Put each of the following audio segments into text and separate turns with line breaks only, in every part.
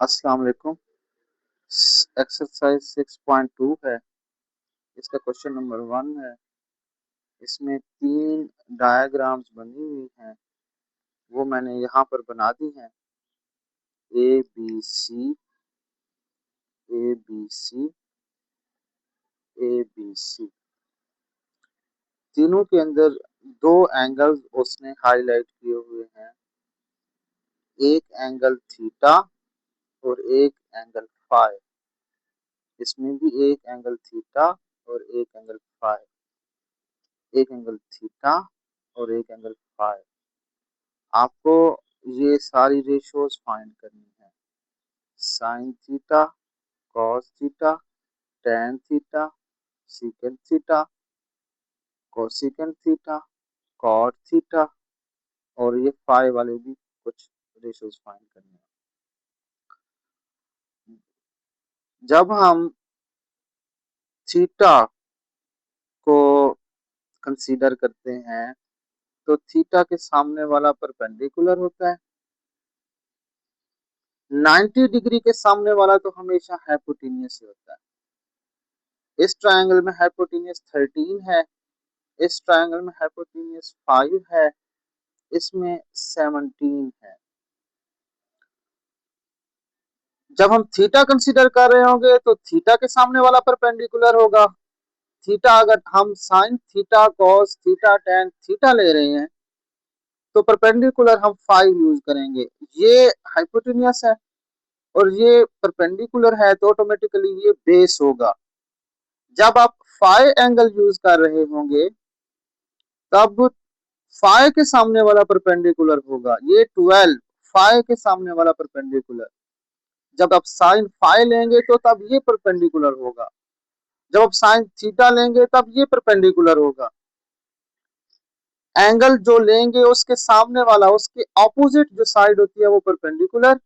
अस्सलाम वालेकुम। एक्सरसाइज 6.2 है। इसका क्वेश्चन नंबर 1 है। इसमें 3 डायग्राम्स बनी हुई हैं, वो मैंने यहाँ पर बना दी हैं। A B C, A B C, A B C. तीनों के अंदर 2 एंगल्स उसने हाईलाइट किए हुए हैं, एक एंगल थीटा और एक एंगल फाई। इसमें भी एक एंगल थीटा और एक एंगल फाई, एक एंगल थीटा और एक एंगल फाई। आपको ये सारी रेशियोज फाइंड करनी है। Sine theta, cos theta, tan theta, secant theta, cosecant theta, cot theta, और ये फाई वाले भी कुछ रेशियोज फाइंड करने हैं। जब हम थीटा को कंसीडर करते हैं तो थीटा के सामने वाला परपेंडिकुलर होता है। 90 डिग्री के सामने वाला तो हमेशा हाइपोटेन्यूस होता है। इस ट्रायंगल में हाइपोटेन्यूस 13 है, इस ट्रायंगल में हाइपोटेन्यूस 5 है, इसमें 17 है। जब हम थीटा कंसीडर कर रहे होंगे तो थीटा के सामने वाला परपेंडिकुलर होगा। थीटा अगर हम sine theta, cos theta, tan theta ले रहे हैं तो परपेंडिकुलर हम 5 यूज करेंगे। ये हाइपोटेन्यूस है और ये परपेंडिकुलर है तो ऑटोमेटिकली ये बेस होगा। जब आप फाई एंगल यूज कर रहे होंगे तब फाई के सामने वाला परपेंडिकुलर होगा, ये 12 फाई के सामने वाला परपेंडिकुलर। जब आप साइन फाई लेंगे तो तब ये परपेंडिकुलर होगा, जब आप साइन थीटा लेंगे तब ये परपेंडिकुलर होगा। एंगल जो लेंगे उसके सामने वाला, उसके ऑपोजिट जो साइड होती है वो परपेंडिकुलर,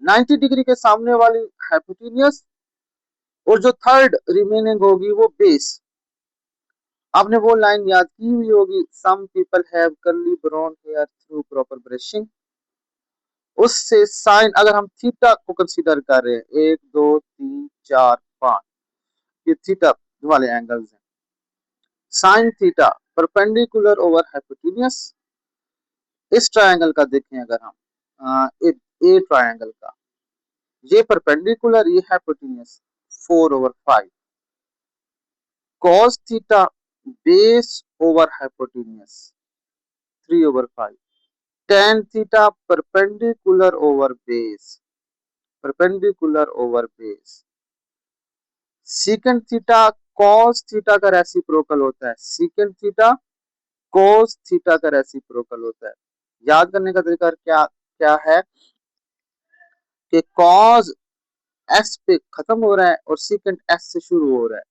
90 डिग्री के सामने वाली हाइपोटेन्यूस, और जो थर्ड रिमेनिंग होगी वो बेस। आपने वो लाइन याद की हुई होगी, some people have curly brown hair through proper brushing. उससे साइन अगर हम थीटा को कंसीडर कर रहे हैं, 1 2 3 4 5, ये थीटा वाले एंगल्स हैं। Sine theta perpendicular over hypotenuse. इस ट्रायंगल का देखें अगर हम ए ट्रायंगल का, ये परपेंडिकुलर, ये hypotenuse 4/5। Cos theta base over hypotenuse 3/5। Tan theta perpendicular over base, perpendicular over base. Secant theta cos theta का रेसिप्रोकल होता है, सीकेंट थीटा कोस थीटा का रेसिप्रोकल होता है। याद करने का तरीका क्या क्या है कि कॉस एस पे खत्म हो रहा है और सीकेंट एस से शुरू हो रहा है।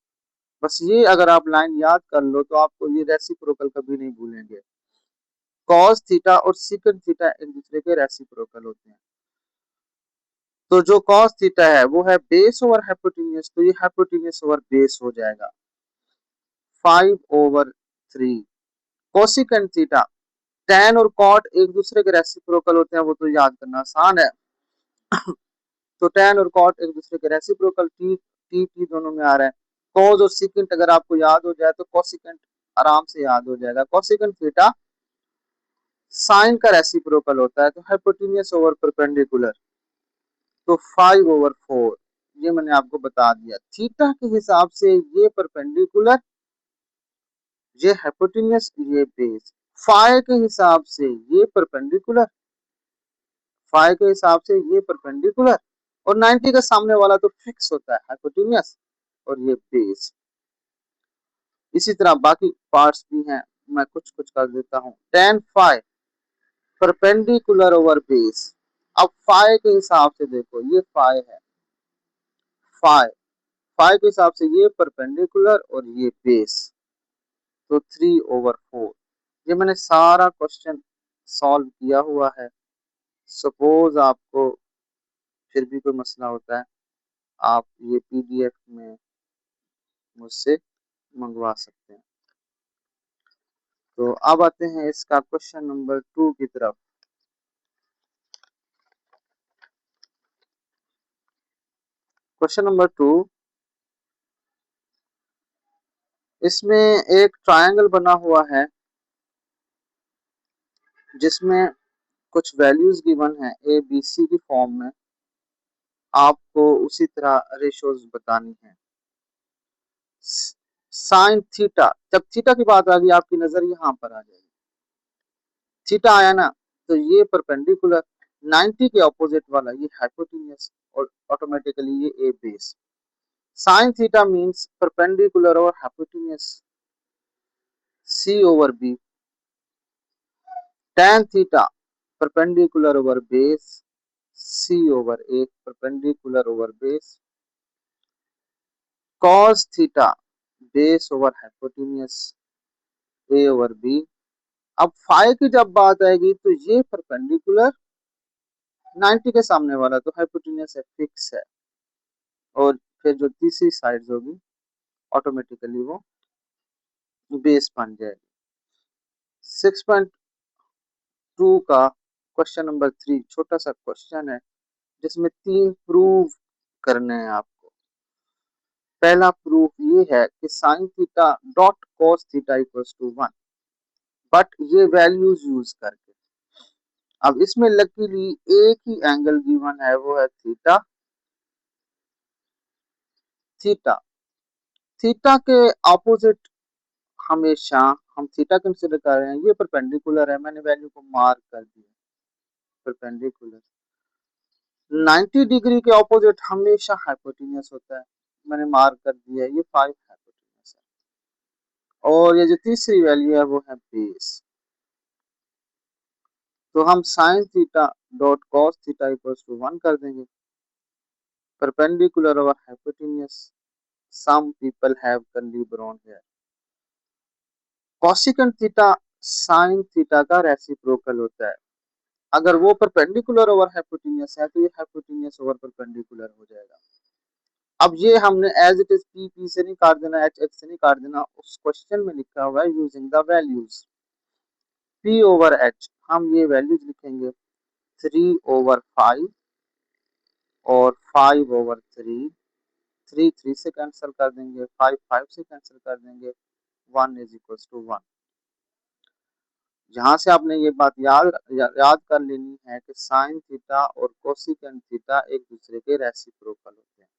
बस ये अगर आप लाइन याद कर लो तो आपको ये रेसिप्रोकल कभी नहीं भूलेंगे। कॉस थीटा और सीकेंट थीटा एक दूसरे के रेसिप्रोकल होते हैं। तो जो कॉस थीटा है वो है बेस ओवर हाइपोटेन्यूस, तो ये हाइपोटेन्यूस ओवर बेस हो जाएगा 5/3। कोसिकेंट थीटा, टैन और कॉट एक दूसरे के रेसिप्रोकल होते हैं, वो तो याद करना आसान है। तो टैन और कॉट एक दूसरे के रेसिप्रोकल, टी टी टी दोनों में आ रहा है। कॉस और सीकेंट अगर आपको याद हो जाए तो कोसिकेंट आराम से याद हो जाएगा। कोसिकेंट थीटा साइन का रेसिप्रोकल होता है, तो हाइपोटेन्यूस ओवर परपेंडिकुलर, तो 5/4। ये मैंने आपको बता दिया। थीटा के हिसाब से ये परपेंडिकुलर, ये हाइपोटेन्यूस, ये बेस। फाई के हिसाब से ये परपेंडिकुलर, फाई के हिसाब से ये परपेंडिकुलर, और 90 का सामने वाला तो फिक्स होता है हाइपोटेन्यूस, और ये बेस। इसी तरह बाकी पार्ट्स भी हैं, मैं कुछ कुछ कर देता हूँ। Tan phi perpendicular over base. अब फाई के हिसाब से देखो, ये फाई है, फाई फाई के हिसाब से ये परपेंडिकुलर और ये बेस, तो 3/4। ये मैंने सारा क्वेश्चन सॉल्व किया हुआ है। सपोज आपको फिर भी कोई मसला होता है, आप ये पीडीएफ में मुझसे मंगवा सकते हैं। तो अब आते हैं इसका क्वेश्चन नंबर 2 की तरफ। क्वेश्चन नंबर 2, इसमें एक ट्रायंगल बना हुआ है जिसमें कुछ वैल्यूज गिवन है ए बी सी की फॉर्म में, आपको उसी तरह रेशोज बतानी है। साइन थीटा, जब थीटा की बात आ गई आपकी नजर यहाँ पर आ जाएगी, थीटा आया ना, तो ये परपेंडिकुलर 90 के ऑपोजिट वाला ये हाइपोटेन्यूस और ऑटोमेटिकली ये A base. Sine theta means perpendicular और hypotenuse C over B, tan theta perpendicular over base C over A perpendicular over base, cos theta base over hypotenuse A over B. अब phi की जब बात आएगी तो ये perpendicular 90 के सामने वाला तो हाइपोटेन्यूस है, फिक्स है, और फिर जो तीसरी साइड होगी ऑटोमेटिकली वो बेस बन जाएगी। 6.2 का क्वेश्चन नंबर 3 छोटा सा क्वेश्चन है जिसमें 3 प्रूव करने हैं आपको। पहला प्रूफ ये है कि sine theta dot cos theta equals to 1, but ये वैल्यूज यूज करके। अब इसमें लकीली एक ही एंगल गिवन है, वो है थीटा। थीटा थीटा के ऑपोजिट हमेशा हम थीटा कंसिडर कर रहे हैं, ये परपेंडिकुलर है, मैंने वैल्यू को मार्क कर दिया परपेंडिकुलर। 90 डिग्री के ऑपोजिट हमेशा हाइपोटेन्यूस होता है, मैंने मार्क कर दिया है, ये 5 हाइपोटेन्यूस है। और ये जो तीसरी वैल्यू है वो है बेस। तो हम sine theta dot cos theta equals to 1 कर देंगे, perpendicular over hypotenuse, some people have curly brown hair. Cosecant theta sine theta का रेसिप्रोकल होता है, अगर वो परपेंडिकुलर ओवर हाइपोटेन्यूस है तो ये हाइपोटेन्यूस ओवर परपेंडिकुलर हो जाएगा। अब ये हमने as it is P P से नहीं काट देना, एच एच से नहीं काट देना, उस क्वेश्चन में लिखा हुआ है using the values. P over H हम ये वैल्यूज लिखेंगे 3 ओवर 5 और 5 ओवर 3, 3 3 से कैंसिल कर देंगे, 5 5 से कैंसिल कर देंगे, 1 इज इक्वल टू 1। जहां से आपने ये बात याद कर लेनी है कि साइन थीटा और कोसिकेंट थीटा एक दूसरे के रेसिप्रोकल होते हैं।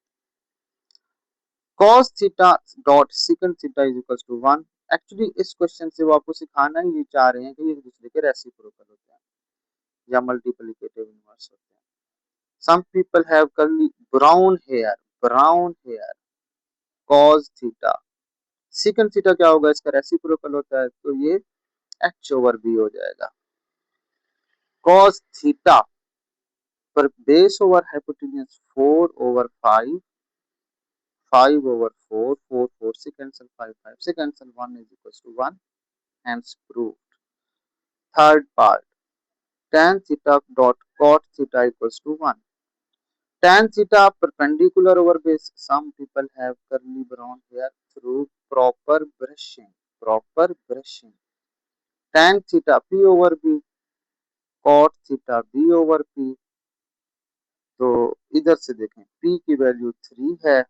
cos theta dot second theta is equal to 1। Actually इस क्वेश्चन से वो आपको सिखाना ही चाह रहे हैं कि ये एक दूसरे के रेसिप्रोकल होते हैं या मल्टीप्लिकेटिव इनवर्स होते हैं। Some people have curly brown hair, brown hair, cos theta. Second theta क्या होगा, इसका रेसिप्रोकल होता है, तो ये h ओवर b हो जाएगा। cos थीटा पर base over hypotenuse 4 over 5, 5 over 4, 4 4 से कैंसिल, 5 5 से cancel, 1 is equal to 1, hence proved। Third part, tan theta dot cot theta equals to 1। tan theta perpendicular over base, some people have curly brown hair through proper brushing, proper brushing। tan theta p over b, cot theta b over p। तो इधर से देखें, p की value 3 है,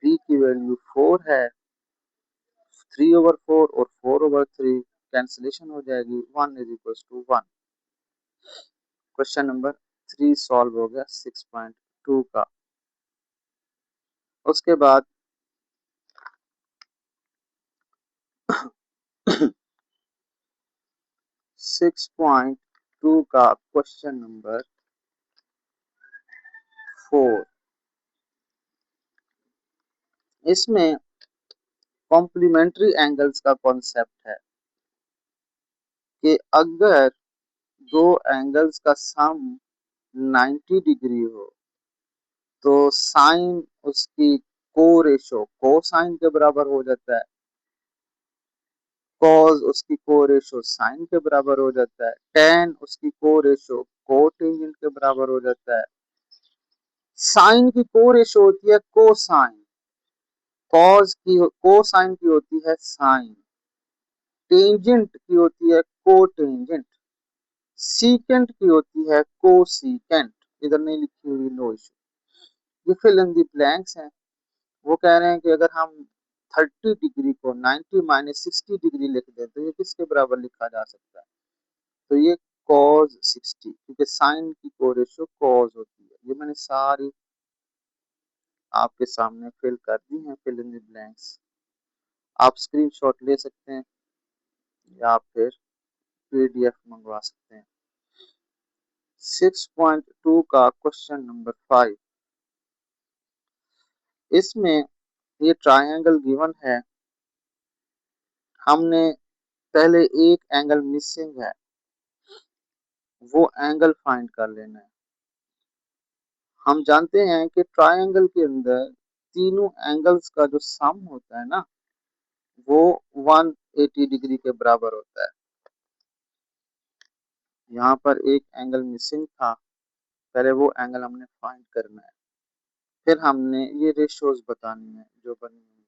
b की value 4 है, 3 over 4 और 4 over 3 cancellation हो जाएगी, 1 is equal to 1। Question number 3 solve हो गया 6.2 का। उसके बाद 6.2 का क्वेश्चन नंबर 4, इसमें कॉम्प्लीमेंट्री एंगल्स का कॉन्सेप्ट है कि अगर दो एंगल्स का सम 90 डिग्री हो तो साइन उसकी को रेशो कोसाइन के बराबर हो जाता है, कॉस उसकी को रेशो साइन के बराबर हो जाता है, टेन उसकी को रेशो कोटेंजेंट के बराबर हो जाता है। साइन की को रेशो होती है कोसाइन, कॉस की कोसाइन की होती है साइन, टेंजेंट की होती है कोटेंजेंट, सीकेंट की होती है कोसीकेंट। इधर नहीं लिखी हुई, नो इशू। ये फिल इन दी ब्लैंक्स हैं। वो कह रहे हैं कि अगर हम 30 डिग्री को 90 माइनस 60 डिग्री लिख दें तो ये किसके बराबर लिखा जा सकता है? तो ये cos 60, क्योंकि साइन की को रेशो cos होती है। ये मैंने सारी आपके सामने फिल कर दी हैं, फिल इन द ब्लैंक्स। आप स्क्रीनशॉट ले सकते हैं या फिर पीडीएफ मंगवा सकते हैं। 6.2 का क्वेश्चन नंबर 5, इसमें ये ट्रायंगल गिवन है। हमने पहले एक एंगल मिसिंग है, वो एंगल फाइंड कर लेना है। हम जानते हैं कि ट्रायंगल के अंदर तीनों एंगल्स का जो सम होता है ना, वो 180 डिग्री के बराबर होता है। यहाँ पर एक एंगल मिसिंग था, पहले वो एंगल हमने फाइंड करना है, फिर हमने ये रेशियोज बतानी है जो बनी हुई है।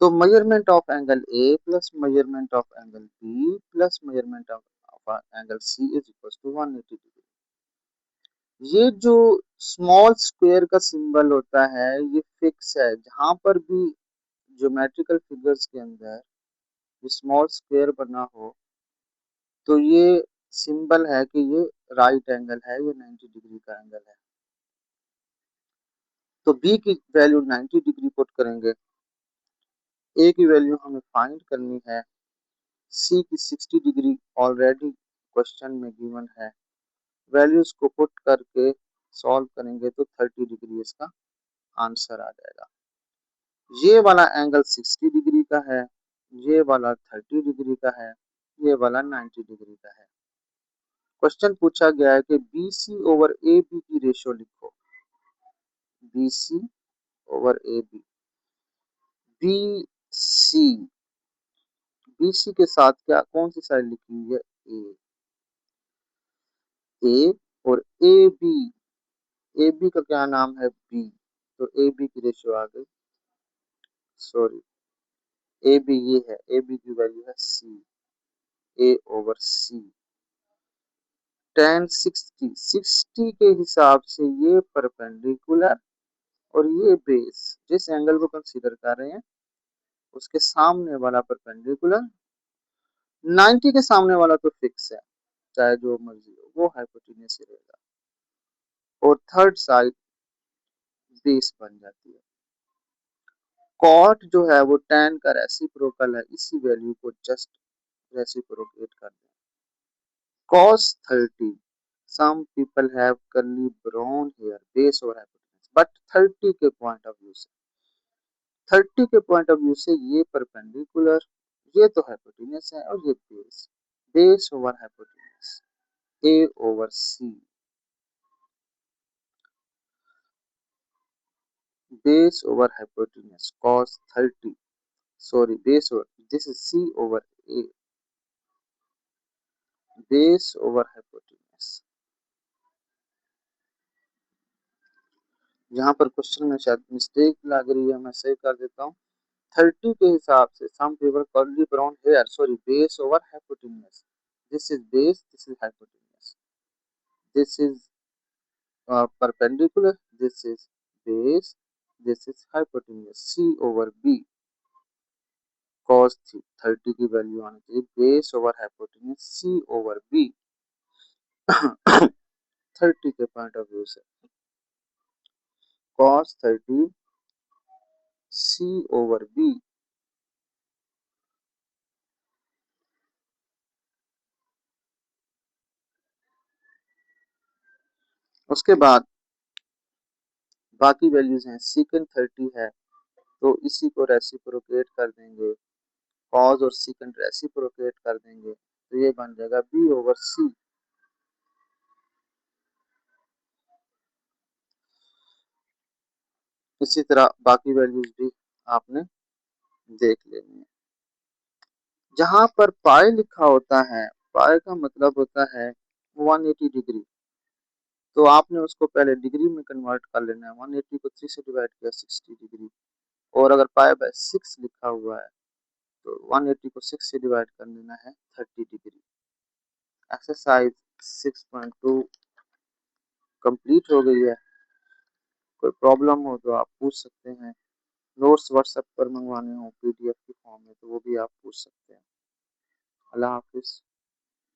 तो measurement of angle A plus measurement of angle B plus measurement of angle C is equal to 180 degree. ये जो स्मॉल स्क्वायर का सिंबल होता है ये फिक्स है। जहां पर भी ज्योमेट्रिकल फिगर्स के अंदर स्मॉल स्क्वायर बना हो तो ये सिंबल है कि ये राइट एंगल है, ये 90 डिग्री का एंगल है। तो बी की वैल्यू 90 डिग्री पुट करेंगे, ए की वैल्यू हमें फाइंड करनी है, सी की 60 डिग्री ऑलरेडी क्वेश्चन में गिवन है। वैल्यूज को पुट करके सॉल्व करेंगे तो 30 डिग्री इसका आंसर आ जाएगा। ये वाला एंगल 60 डिग्री का है, ये वाला 30 डिग्री का है, ये वाला 90 डिग्री का है। क्वेश्चन पूछा गया है कि B C over A B की रेशियो लिखो। B C over A B, B C, B C के साथ क्या कौन सी साइड लिखी हुई है? ए और ए बी, ए बी का क्या नाम है? बी, तो ए बी की रेशियो आ गई, सॉरी ए बी ये है, ए बी की वैल्यू है सी, ए ओवर सी। tan 60 के हिसाब से ये परपेंडिकुलर और ये बेस, जिस एंगल को कंसीडर कर रहे हैं उसके सामने वाला परपेंडिकुलर, 90 के सामने वाला तो फिक्स है, चाहे जो मर्जी हो वो हाइपोटेन्यूज ही रहेगा, और थर्ड साइड बेस बन जाती है। कॉट जो है वो tan का रेसिप्रोकल है, इसी वैल्यू को जस्ट रेसिप्रोकेट कर दें। cos 30, some people have curly brown hair, base और hypotenuse, but 30 के पॉइंट ऑफ व्यू से, 30 के पॉइंट ऑफ व्यू से ये परपेंडिकुलर, ये तो हाइपोटेन्यूज है, और ये base, base over hypotenuse, A over C, base over hypotenuse cos 30, sorry base over, this is c over a, base over hypotenuse. यहाँ पर क्वेश्चन में शायद मिस्टेक लग रही है, मैं सही कर देता हूँ। 30 के हिसाब से some people curly brown hair, sorry base over hypotenuse, this is base, this is hypotenuse, this is perpendicular, this is base, this is hypotenuse, c over b, cos 30 की वैल्यू आनी चाहिए base over hypotenuse c over b 30 के point of view से, cos 30 c over b। उसके बाद बाकी values हैं, secant 30 है तो इसी को रेसिप्रोकेट कर देंगे, कॉज और सीकेंट रेसिप्रोकेट कर देंगे तो ये बन जाएगा b ओवर c। इसी तरह बाकी वैल्यूज भी आपने देख लेनी है। जहां पर पाई लिखा होता है, पाई का मतलब होता है 180 डिग्री, तो आपने उसको पहले डिग्री में कन्वर्ट कर लेना है। 180 को 3 से डिवाइड किया 60 डिग्री, और अगर पाई बाय 6 लिखा हुआ है तो 180 को 6 से डिवाइड कर देना है 30 डिग्री। एक्सरसाइज 6.2 कंप्लीट हो गई है। कोई प्रॉब्लम हो तो आप पूछ सकते हैं। नोट्स व्हाट्सएप पर मंगवाने हो पीडीएफ की फॉर्म में तो वो भी आप पूछ सकते हैं। अल्लाह हाफिज।